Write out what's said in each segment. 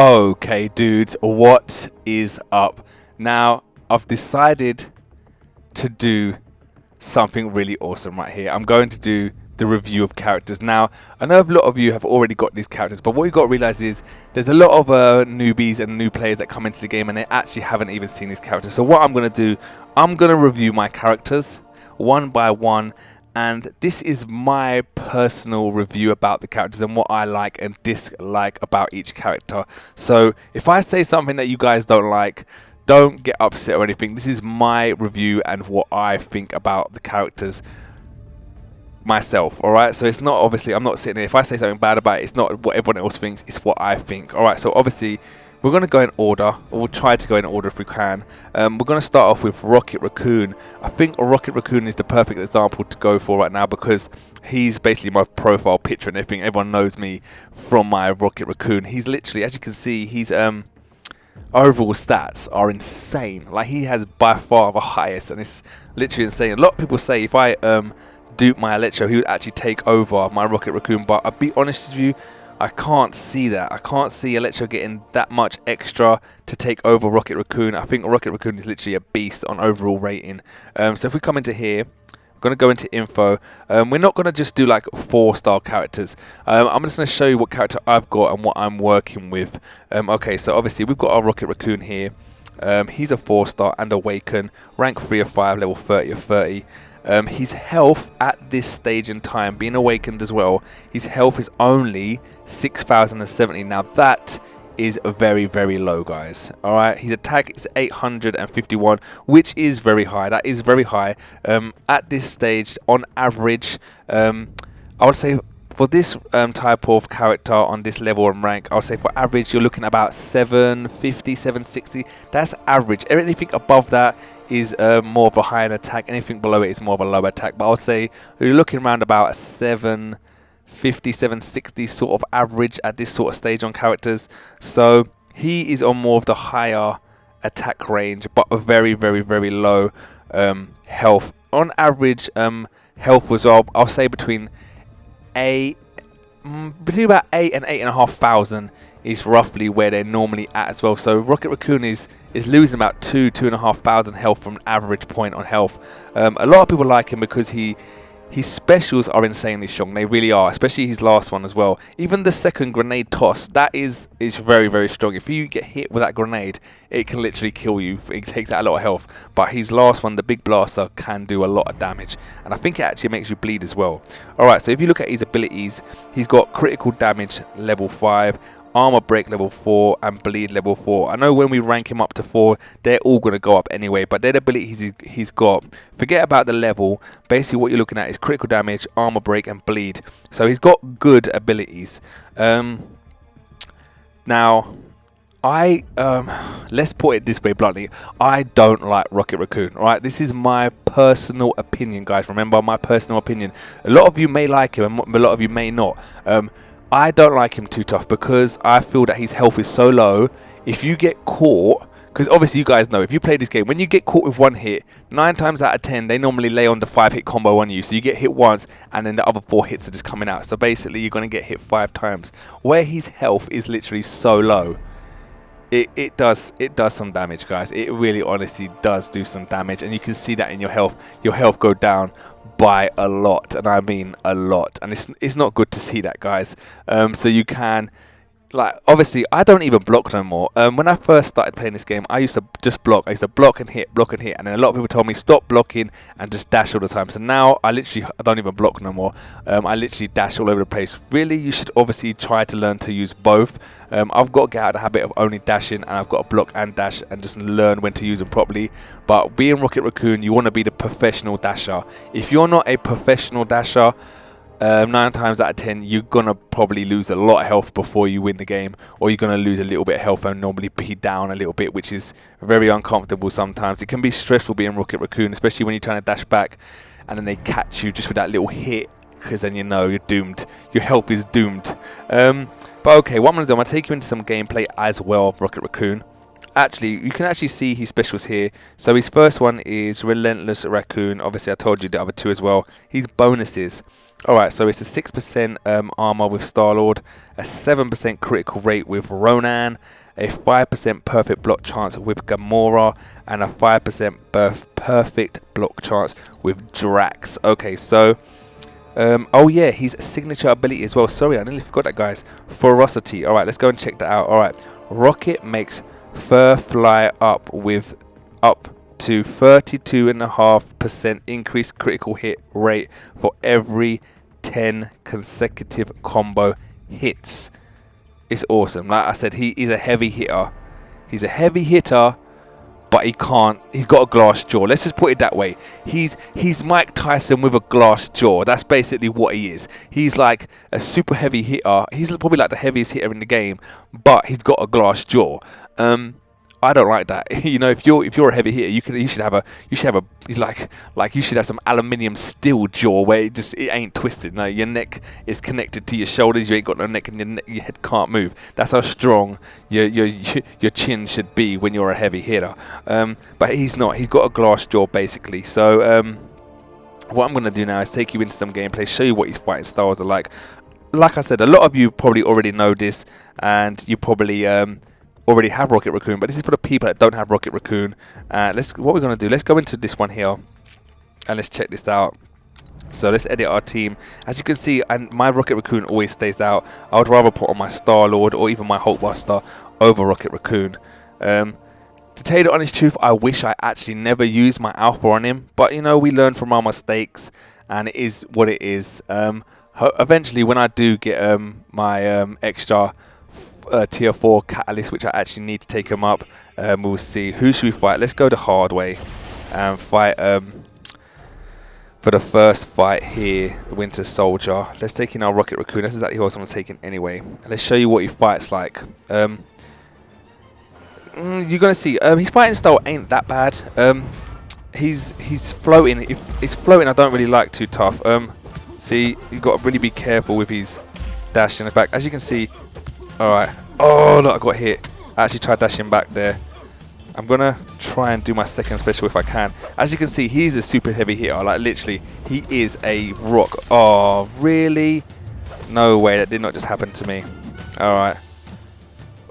Okay, dudes, what is up? Now, I've decided to do something really awesome right here. I'm going to do the review of characters. Now, I know a lot of you have already got these characters, but what you got to realize is there's a lot of newbies and new players that come into the game and they actually haven't even seen these characters. So what I'm going to do, I'm going to review my characters one by one, and this is my personal review about the characters and what I like and dislike about each character. So if I say something that you guys don't like, don't get upset or anything. This is my review and what I think about the characters myself. Alright, so it's not, obviously I'm not sitting there, if I say something bad about it, it's not what everyone else thinks, it's what I think. Alright, so obviously we're going to go in order, or we'll try to go in order if we can. We're going to start off with Rocket Raccoon. I think Rocket Raccoon is the perfect example to go for right now because he's basically my profile picture and everything. Everyone knows me from my Rocket Raccoon. He's literally, as you can see, he's overall stats are insane. Like, he has by far the highest, and it's literally insane. A lot of people say if I dupe my Electro, he would actually take over my Rocket Raccoon, but I'll be honest with you, I can't see that. I can't see Electro getting that much extra to take over Rocket Raccoon. I think Rocket Raccoon is literally a beast on overall rating. So if we come into here, we're going to go into info. We're not going to just do like 4-star characters. I'm just going to show you what character I've got and what I'm working with. Okay, so obviously we've got our Rocket Raccoon here. He's a 4-star and Awaken, rank 3 of 5, level 30 of 30. His health at this stage in time, being awakened as well, his health is only 6,070. Now that is very, very low, guys. Alright, his attack is 851, which is very high. That is very high. At this stage, on average, I would say for this type of character on this level and rank, I would say for average, you're looking at about 750, 760. That's average. Anything above that is more of a high in attack. Anything below it is more of a low attack. But I would say you're looking around about a 750, 760 sort of average at this sort of stage on characters. So he is on more of the higher attack range, but a very, very, very low health. On average, health was, I'll say between about 8 and 8,500 is roughly where they're normally at as well. So Rocket Raccoon is losing about 2,500 health from an average point on health. A lot of people like him because his specials are insanely strong. They really are, especially his last one as well. Even the second grenade toss, that is very, very strong. If you get hit with that grenade, it can literally kill you. It takes out a lot of health. But his last one, the big blaster, can do a lot of damage. And I think it actually makes you bleed as well. Alright, so if you look at his abilities, he's got critical damage level 5, armor break level 4 and bleed level 4. I know when we rank him up to 4, they're all going to go up anyway, but they're the abilities he's got. Forget about the level. Basically what you're looking at is critical damage, armor break and bleed. So he's got good abilities. Now let's put it this way bluntly, I don't like Rocket Raccoon. Alright, this is my personal opinion, guys. Remember, my personal opinion. A lot of you may like him and a lot of you may not. I don't like him too tough because I feel that his health is so low. If you get caught, because obviously you guys know, if you play this game, when you get caught with one hit, 9 times out of 10, they normally lay on the 5-hit combo on you. So you get hit once, and then the other 4 hits are just coming out. So basically, you're going to get hit 5 times. Where his health is literally so low, it does some damage, guys. It really honestly does do some damage, and you can see that in your health. Your health go down by a lot, and I mean a lot, and it's not good to see that, guys. So you can, like, obviously I don't even block no more. When I first started playing this game, I used to just block. I used to block and hit, and then a lot of people told me stop blocking and just dash all the time. So now I don't even block no more. I literally dash all over the place. Really, you should obviously try to learn to use both. I've got to get out of the habit of only dashing, and I've got to block and dash and just learn when to use them properly. But being Rocket Raccoon, you want to be the professional dasher. If you're not a professional dasher, 9 times out of 10, you're going to probably lose a lot of health before you win the game, or you're going to lose a little bit of health and normally be down a little bit, which is very uncomfortable sometimes. It can be stressful being Rocket Raccoon, especially when you're trying to dash back and then they catch you just with that little hit, because then you know you're doomed. Your health is doomed. But okay, what I'm going to do, I'm going to take you into some gameplay as well of Rocket Raccoon. actually, you can actually see his specials here. So his first one is Relentless Raccoon. Obviously, I told you the other two as well. His bonuses. Alright, so it's a 6% armor with Star-Lord, a 7% critical rate with Ronan, a 5% perfect block chance with Gamora, and a 5% perfect block chance with Drax. Okay, so oh yeah, his signature ability as well. Sorry, I nearly forgot that, guys. Ferocity. Alright, let's go and check that out. Alright, Rocket makes fur fly up with up to 32.5% increased critical hit rate for every 10 consecutive combo hits. It's awesome. Like I said, he is a heavy hitter. He's a heavy hitter, but he's got a glass jaw. Let's just put it that way. He's Mike Tyson with a glass jaw. That's basically what he is. He's like a super heavy hitter. He's probably like the heaviest hitter in the game, but he's got a glass jaw. I don't like that. You know, if you're a heavy hitter, you should have some aluminium steel jaw where it ain't twisted. No, your neck is connected to your shoulders. You ain't got no neck, and your head can't move. That's how strong your chin should be when you're a heavy hitter. But he's not. He's got a glass jaw basically. So what I'm gonna do now is take you into some gameplay, show you what his fighting styles are like. Like I said, a lot of you probably already know this, and you probably already have Rocket Raccoon, but this is for the people that don't have Rocket Raccoon. What we're going to do, let's go into this one here and let's check this out. So let's edit our team. As you can see, and my Rocket Raccoon always stays out. I would rather put on my Star-Lord or even my Hulkbuster over Rocket Raccoon. To tell you the honest truth, I wish I actually never used my Alpha on him, but you know, we learn from our mistakes and it is what it is. Eventually when I do get my extra tier 4 catalyst, which I actually need to take him up, we'll see. Who should we fight? Let's go the hard way and fight for the first fight here, Winter Soldier. Let's take in our Rocket Raccoon. That's exactly what I'm taking anyway. Let's show you what he fights like. You're gonna see his fighting style ain't that bad. He's floating. If it's floating, I don't really like too tough. See, you got to really be careful with his dash in the back. As you can see. Alright. Oh, look, I got hit. I actually tried dashing back there. I'm going to try and do my second special if I can. As you can see, he's a super heavy hitter. Like, literally, he is a rock. Oh, really? No way. That did not just happen to me. Alright.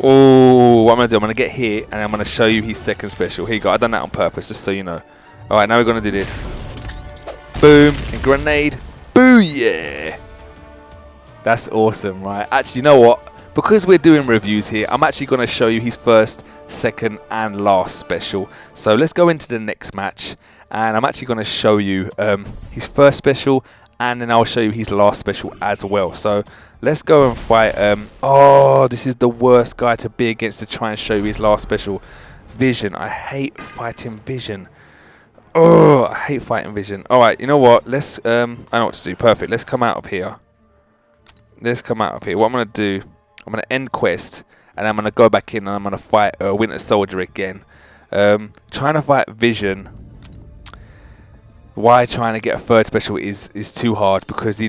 Oh, what I'm going to do, I'm going to get hit, and I'm going to show you his second special. Here you go. I've done that on purpose, just so you know. Alright, now we're going to do this. Boom. And grenade. Booyah. That's awesome, right? Actually, you know what? Because we're doing reviews here, I'm actually going to show you his first, second, and last special. So let's go into the next match, and I'm actually going to show you his first special, and then I'll show you his last special as well. So let's go and fight. Oh, this is the worst guy to be against to try and show you his last special. Vision. I hate fighting Vision. Oh, I hate fighting Vision. All right, you know what? Let's. I know what to do. Perfect. Let's come out of here. Let's come out of here. What I'm going to do. I'm going to end quest, and I'm going to go back in, and I'm going to fight Winter Soldier again. Trying to fight Vision. Why trying to get a third special is too hard, because he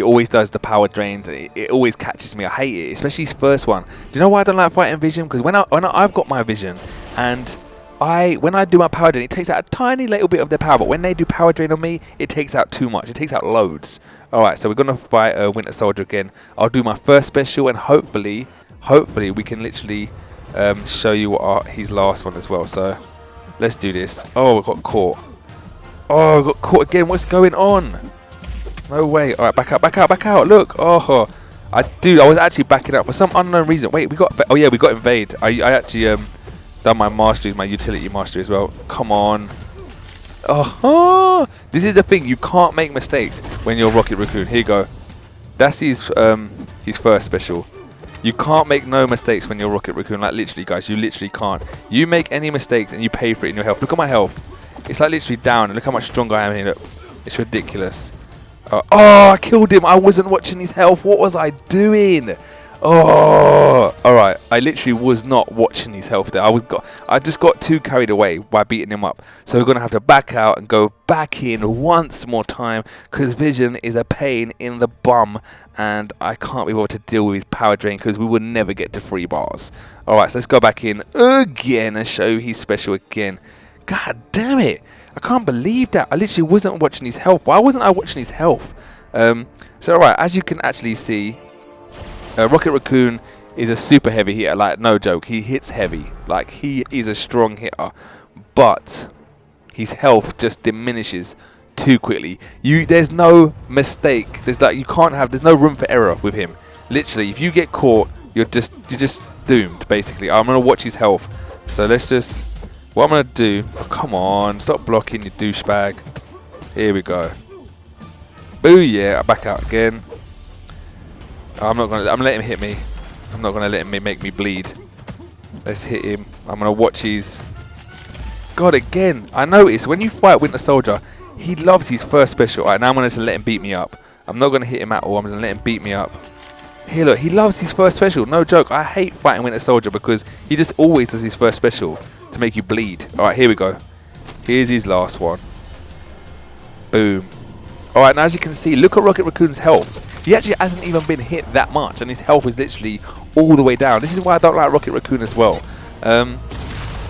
always does the power drains. It always catches me. I hate it, especially his first one. Do you know why I don't like fighting Vision? Because when I've got my Vision, and when I do my power drain, it takes out a tiny little bit of their power, but when they do power drain on me, it takes out too much. It takes out loads. Alright, so we're going to fight Winter Soldier again. I'll do my first special, and hopefully we can literally show you what his last one as well. So let's do this. Oh, we got caught. Oh, we got caught again. What's going on? No way. Alright, back out, back out, back out. Look. Oh, I was actually backing out for some unknown reason. Wait, we got invade. I actually done my mastery, my utility mastery as well. Come on. Oh, this is the thing. You can't make mistakes when you're Rocket Raccoon. Here you go. That's his first special. You can't make no mistakes when you're Rocket Raccoon. Like, literally, guys, you literally can't. You make any mistakes and you pay for it in your health. Look at my health. It's like literally down. And look how much stronger I am here. Look. It's ridiculous. Oh, I killed him. I wasn't watching his health. What was I doing? Oh, all right. I literally was not watching his health there. I just got too carried away by beating him up. So we're going to have to back out and go back in once more time, because Vision is a pain in the bum and I can't be able to deal with his power drain because we would never get to 3 bars. Alright, so let's go back in again and show he's special again. God damn it. I can't believe that. I literally wasn't watching his health. Why wasn't I watching his health? So alright, as you can actually see, Rocket Raccoon is a super heavy hitter. Like, no joke. He hits heavy. Like, he is a strong hitter. But his health just diminishes too quickly. There's no mistake. There's no room for error with him. Literally, if you get caught, you're just doomed, basically. I'm gonna watch his health. So let's just, what I'm gonna do, oh, come on, stop blocking, you douchebag. Here we go. Boo, yeah, I back out again. I'm gonna let him hit me. I'm not gonna let him make me bleed. Let's hit him. I'm gonna watch his, God, again, I noticed when you fight Winter Soldier, he loves his first special. Alright, now I'm going to let him beat me up. I'm not going to hit him at all. I'm going to let him beat me up. Here, look, he loves his first special. No joke. I hate fighting Winter Soldier because he just always does his first special to make you bleed. Alright, here we go. Here's his last one. Boom. Alright, now as you can see, look at Rocket Raccoon's health. He actually hasn't even been hit that much, and his health is literally all the way down. This is why I don't like Rocket Raccoon as well.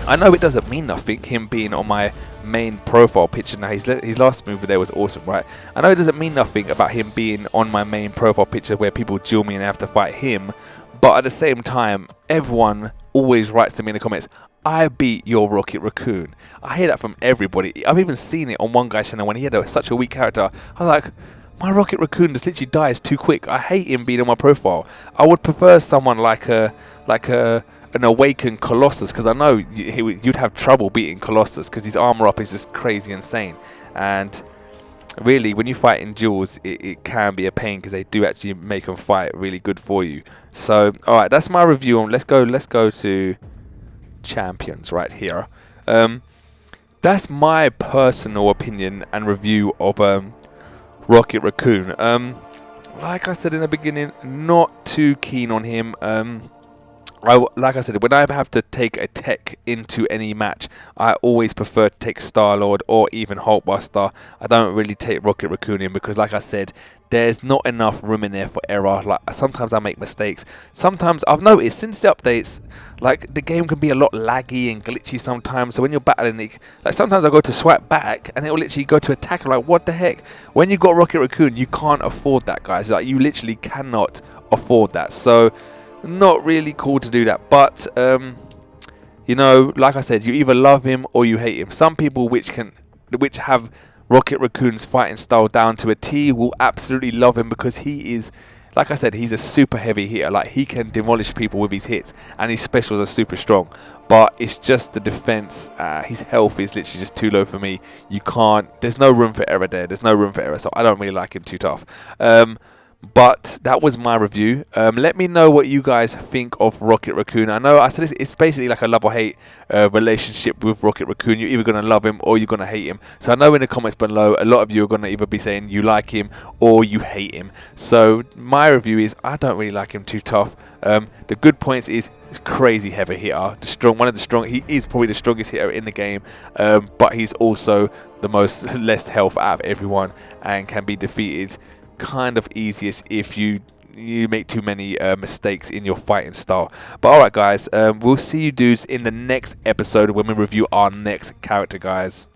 I know it doesn't mean nothing, him being on my main profile picture. Now, his last move there was awesome, right? I know it doesn't mean nothing about him being on my main profile picture where people duel me and I have to fight him. But at the same time, everyone always writes to me in the comments, I beat your Rocket Raccoon. I hear that from everybody. I've even seen it on one guy's channel when he had such a weak character. I was like, my Rocket Raccoon just literally dies too quick. I hate him being on my profile. I would prefer someone like an awakened Colossus, because I know you'd have trouble beating Colossus because his armor up is just crazy insane. And really, when you fight in duels, it can be a pain because they do actually make them fight really good for you. So, alright, that's my review on. Let's go to champions right here. That's my personal opinion and review of Rocket Raccoon. Like I said in the beginning, not too keen on him. Like I said, when I have to take a tech into any match, I always prefer to take Star-Lord or even Hulkbuster. I don't really take Rocket Raccoon in because, like I said, there's not enough room in there for error. Like, sometimes I make mistakes. Sometimes I've noticed since the updates, like, the game can be a lot laggy and glitchy sometimes. So when you're battling it, like, sometimes I go to swipe back and it will literally go to attack. I'm like, what the heck? When you got Rocket Raccoon, you can't afford that, guys. Like, you literally cannot afford that. So not really cool to do that, but you know, like I said, you either love him or you hate him. Some people which have Rocket Raccoon's fighting style down to a T will absolutely love him because he is, like I said, he's a super heavy hitter. Like, he can demolish people with his hits, and his specials are super strong. But it's just the defense. His health is literally just too low for me. You can't. There's no room for error there. There's no room for error, so I don't really like him too tough. But that was my review. Let me know what you guys think of Rocket Raccoon. I know I said it's basically like a love or hate relationship with Rocket Raccoon. You're either going to love him or you're going to hate him. So I know in the comments below, a lot of you are going to either be saying you like him or you hate him. So my review is I don't really like him too tough. The good points is he's crazy heavy hitter. He is probably the strongest hitter in the game. But he's also the most less health out of everyone and can be defeated kind of easiest if you make too many mistakes in your fighting style. But alright guys, we'll see you dudes in the next episode when we review our next character, guys.